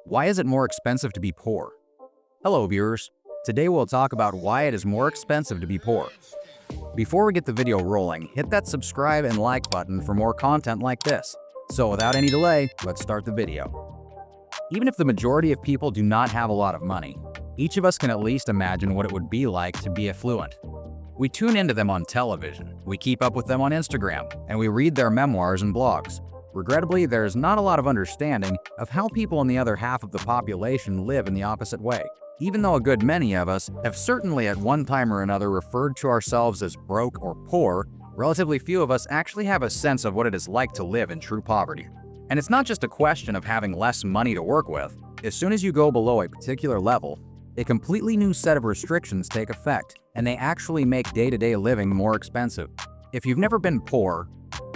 Why is it more expensive to be poor? Hello viewers, today we'll talk about why it is more expensive to be poor. Before we get the video rolling, hit that subscribe and like button for more content like this. So without any delay, let's start the video. Even if the majority of people do not have a lot of money, each of us can at least imagine what it would be like to be affluent. We tune into them on television, we keep up with them on Instagram, and we read their memoirs and blogs. Regrettably, there's not a lot of understanding of how people in the other half of the population live in the opposite way. Even though a good many of us have certainly at one time or another referred to ourselves as broke or poor, relatively few of us actually have a sense of what it is like to live in true poverty. And it's not just a question of having less money to work with. As soon as you go below a particular level, a completely new set of restrictions take effect, and they actually make day-to-day living more expensive. If you've never been poor,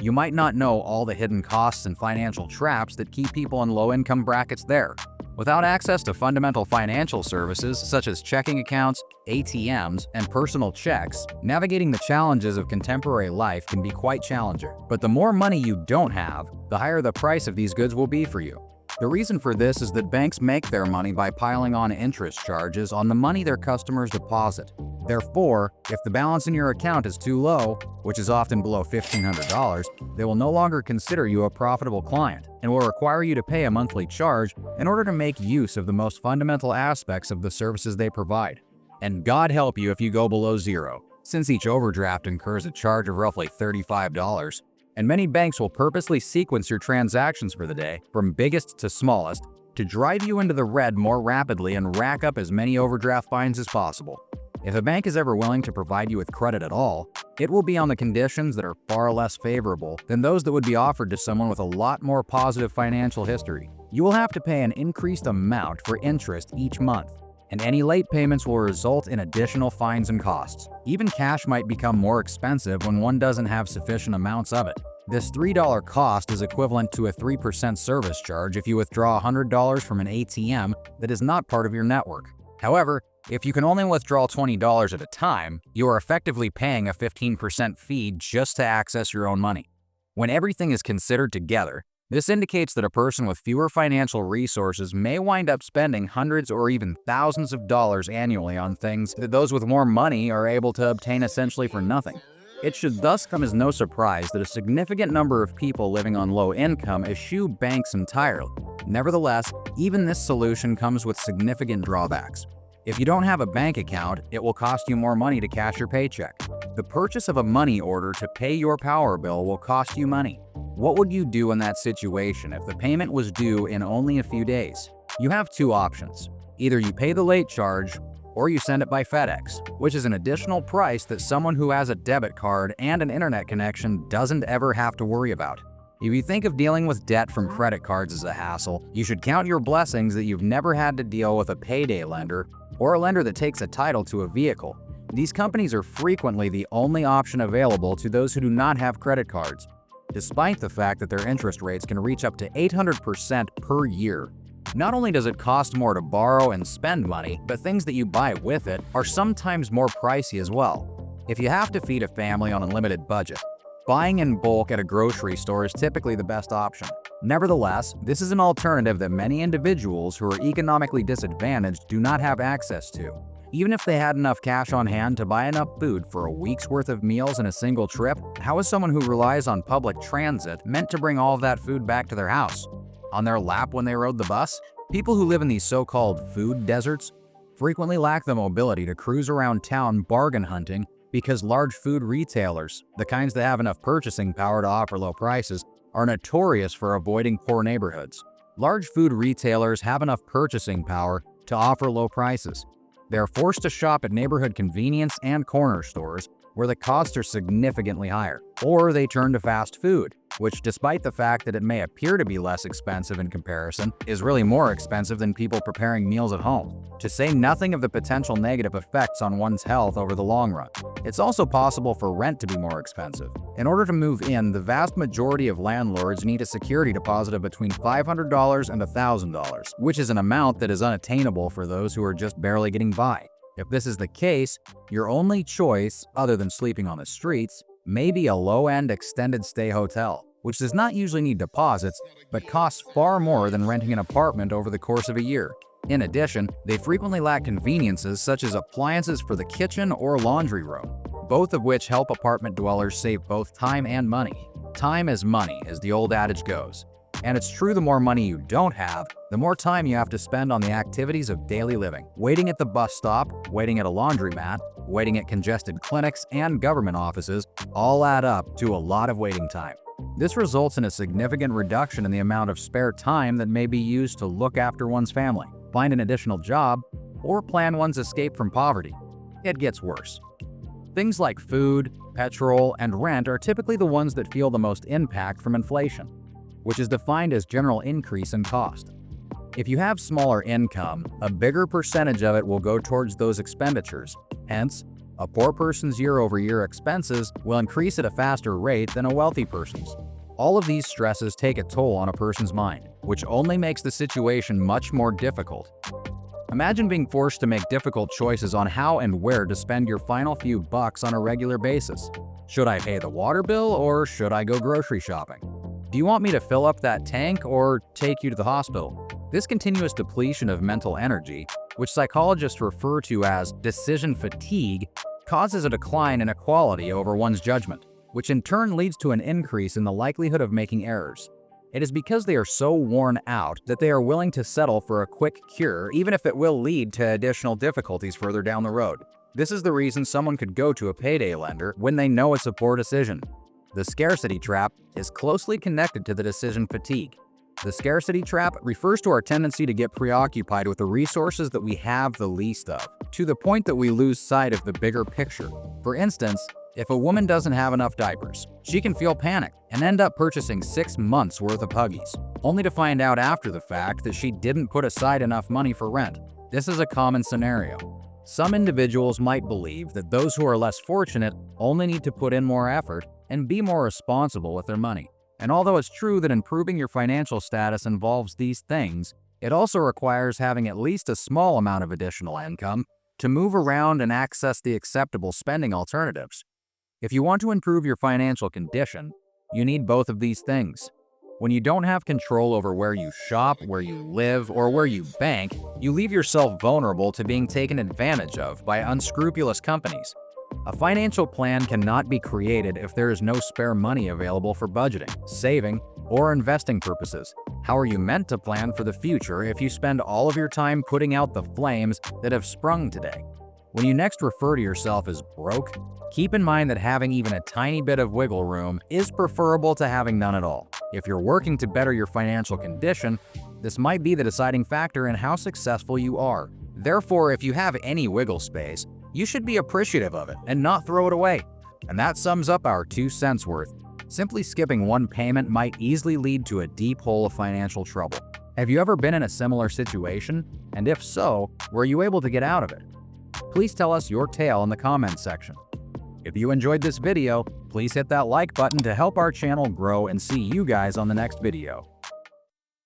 you might not know all the hidden costs and financial traps that keep people in low-income brackets there. Without access to fundamental financial services such as checking accounts, ATMs, and personal checks, navigating the challenges of contemporary life can be quite challenging. But the more money you don't have, the higher the price of these goods will be for you. The reason for this is that banks make their money by piling on interest charges on the money their customers deposit. Therefore, if the balance in your account is too low, which is often below $1,500, they will no longer consider you a profitable client and will require you to pay a monthly charge in order to make use of the most fundamental aspects of the services they provide. And God help you if you go below zero, since each overdraft incurs a charge of roughly $35. And many banks will purposely sequence your transactions for the day, from biggest to smallest, to drive you into the red more rapidly and rack up as many overdraft fines as possible. If a bank is ever willing to provide you with credit at all, it will be on the conditions that are far less favorable than those that would be offered to someone with a lot more positive financial history. You will have to pay an increased amount for interest each month, and any late payments will result in additional fines and costs. Even cash might become more expensive when one doesn't have sufficient amounts of it. This $3 cost is equivalent to a 3% service charge if you withdraw $100 from an ATM that is not part of your network. However, if you can only withdraw $20 at a time, you are effectively paying a 15% fee just to access your own money. When everything is considered together, this indicates that a person with fewer financial resources may wind up spending hundreds or even thousands of dollars annually on things that those with more money are able to obtain essentially for nothing. It should thus come as no surprise that a significant number of people living on low income eschew banks entirely. Nevertheless, even this solution comes with significant drawbacks. If you don't have a bank account, it will cost you more money to cash your paycheck. The purchase of a money order to pay your power bill will cost you money. What would you do in that situation if the payment was due in only a few days? You have two options. Either you pay the late charge, or you send it by FedEx, which is an additional price that someone who has a debit card and an internet connection doesn't ever have to worry about. If you think of dealing with debt from credit cards as a hassle, you should count your blessings that you've never had to deal with a payday lender or a lender that takes a title to a vehicle. These companies are frequently the only option available to those who do not have credit cards, despite the fact that their interest rates can reach up to 800% per year. Not only does it cost more to borrow and spend money, but things that you buy with it are sometimes more pricey as well. If you have to feed a family on a limited budget, buying in bulk at a grocery store is typically the best option. Nevertheless, this is an alternative that many individuals who are economically disadvantaged do not have access to. Even if they had enough cash on hand to buy enough food for a week's worth of meals in a single trip, how is someone who relies on public transit meant to bring all of that food back to their house? On their lap when they rode the bus? People who live in these so-called food deserts frequently lack the mobility to cruise around town bargain hunting because large food retailers, the kinds that have enough purchasing power to offer low prices, are notorious for avoiding poor neighborhoods. Large food retailers have enough purchasing power to offer low prices. They are forced to shop at neighborhood convenience and corner stores where the costs are significantly higher. Or they turn to fast food, which, despite the fact that it may appear to be less expensive in comparison, is really more expensive than people preparing meals at home, to say nothing of the potential negative effects on one's health over the long run. It's also possible for rent to be more expensive. In order to move in, the vast majority of landlords need a security deposit of between $500 and $1,000, which is an amount that is unattainable for those who are just barely getting by. If this is the case, your only choice, other than sleeping on the streets, may be a low-end extended stay hotel. which does not usually need deposits, but costs far more than renting an apartment over the course of a year. In addition, they frequently lack conveniences such as appliances for the kitchen or laundry room, both of which help apartment dwellers save both time and money. Time is money, as the old adage goes. And it's true, the more money you don't have, the more time you have to spend on the activities of daily living. Waiting at the bus stop, waiting at a laundromat, waiting at congested clinics and government offices all add up to a lot of waiting time. This results in a significant reduction in the amount of spare time that may be used to look after one's family, find an additional job, or plan one's escape from poverty. It gets worse. Things like food, petrol, and rent are typically the ones that feel the most impact from inflation, which is defined as general increase in cost. If you have smaller income, a bigger percentage of it will go towards those expenditures. Hence, a poor person's year-over-year expenses will increase at a faster rate than a wealthy person's. All of these stresses take a toll on a person's mind, which only makes the situation much more difficult. Imagine being forced to make difficult choices on how and where to spend your final few bucks on a regular basis. Should I pay the water bill or should I go grocery shopping? Do you want me to fill up that tank or take you to the hospital? This continuous depletion of mental energy, which psychologists refer to as decision fatigue, causes a decline in equality over one's judgment, which in turn leads to an increase in the likelihood of making errors. It is because they are so worn out that they are willing to settle for a quick cure, even if it will lead to additional difficulties further down the road. This is the reason someone could go to a payday lender when they know it's a poor decision. The scarcity trap is closely connected to the decision fatigue. The scarcity trap refers to our tendency to get preoccupied with the resources that we have the least of, to the point that we lose sight of the bigger picture. For instance, if a woman doesn't have enough diapers, she can feel panicked and end up purchasing 6 months worth of Huggies, only to find out after the fact that she didn't put aside enough money for rent. This is a common scenario. Some individuals might believe that those who are less fortunate only need to put in more effort and be more responsible with their money. And although it's true that improving your financial status involves these things, it also requires having at least a small amount of additional income to move around and access the acceptable spending alternatives. If you want to improve your financial condition, you need both of these things. When you don't have control over where you shop, where you live, or where you bank, you leave yourself vulnerable to being taken advantage of by unscrupulous companies. A financial plan cannot be created if there is no spare money available for budgeting, saving, or investing purposes. How are you meant to plan for the future if you spend all of your time putting out the flames that have sprung today? When you next refer to yourself as broke, keep in mind that having even a tiny bit of wiggle room is preferable to having none at all. If you're working to better your financial condition, this might be the deciding factor in how successful you are. Therefore, if you have any wiggle space, you should be appreciative of it and not throw it away. And that sums up our 2 cents worth. Simply skipping one payment might easily lead to a deep hole of financial trouble. Have you ever been in a similar situation? And if so, were you able to get out of it? Please tell us your tale in the comments section. If you enjoyed this video, please hit that like button to help our channel grow and see you guys on the next video.